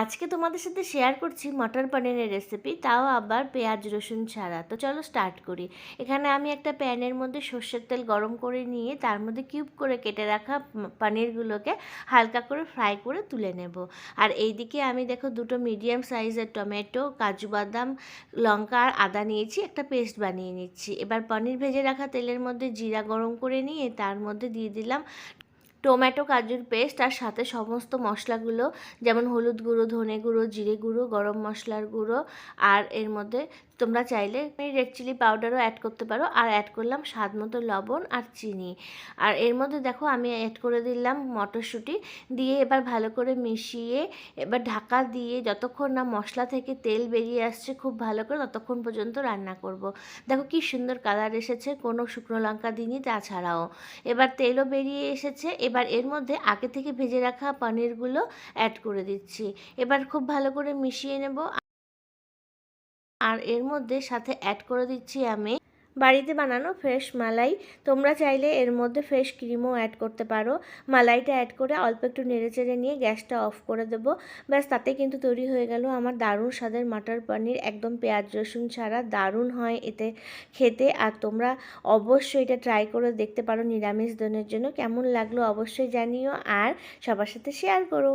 আজকে তোমাদের সাথে শেয়ার করছি মটর পনিরের রেসিপি, তাও আবার পেঁয়াজ রসুন ছাড়া। তো চলো স্টার্ট করি। এখানে আমি একটা প্যানের মধ্যে সর্ষের তেল গরম করে নিয়ে তার মধ্যে কিউব করে কেটে রাখা পনিরগুলোকে হালকা করে ফ্রাই করে তুলে নেব। আর এইদিকে আমি দেখো দুটো মিডিয়াম সাইজের টমেটো, কাজু বাদাম, লঙ্কা আর আদা নিয়েছি, একটা পেস্ট বানিয়ে নিচ্ছি। এবার পনির ভেজে রাখা তেলের মধ্যে জিরা গরম করে নিয়ে তার মধ্যে দিয়ে দিলাম টমেটো কাজুর পেস্ট আর সাথে সমস্ত মশলাগুলো, যেমন হলুদ গুঁড়ো, ধনে গুঁড়ো, জিরে গুঁড়ো, গরম মশলার গুঁড়ো, আর এর মধ্যে তোমরা চাইলে রেড চিলি পাউডারও অ্যাড করতে পারো। আর অ্যাড করলাম স্বাদ মতো লবণ আর চিনি। আর এর মধ্যে দেখো আমি অ্যাড করে দিলাম মটরশুঁটি দিয়ে এবার ভালো করে মিশিয়ে এবার ঢাকা দিয়ে যতক্ষণ না মশলা থেকে তেল বেরিয়ে আসছে খুব ভালো করে ততক্ষণ পর্যন্ত রান্না করব। দেখো কি সুন্দর কালার এসেছে, কোনো শুকনো লঙ্কা দিইনি তাছাড়াও। এবার তেলও বেরিয়ে এসেছে। এবার এর মধ্যে আগে থেকে ভেজে রাখা পনিরগুলো অ্যাড করে দিচ্ছি। এবার খুব ভালো করে মিশিয়ে নেব। আর এর মধ্যে সাথে অ্যাড করে দিচ্ছি আমি বাড়িতে বানানো ফ্রেশ মালাই। তোমরা চাইলে এর মধ্যে ফ্রেশ ক্রিমও অ্যাড করতে পারো। মালাইটা অ্যাড করে অল্প একটু নেড়েচেড়ে নিয়ে গ্যাসটা অফ করে দেবো। ব্যাস, তাতে কিন্তু তৈরি হয়ে গেল আমার দারুণ স্বাদের মটর পনির, একদম পেঁয়াজ রসুন ছাড়া। দারুণ হয় এতে খেতে। আর তোমরা অবশ্যই এটা ট্রাই করে দেখতে পারো নিরামিষ দিনের জন্য। কেমন লাগলো অবশ্যই জানিও আর সবার সাথে শেয়ার করো।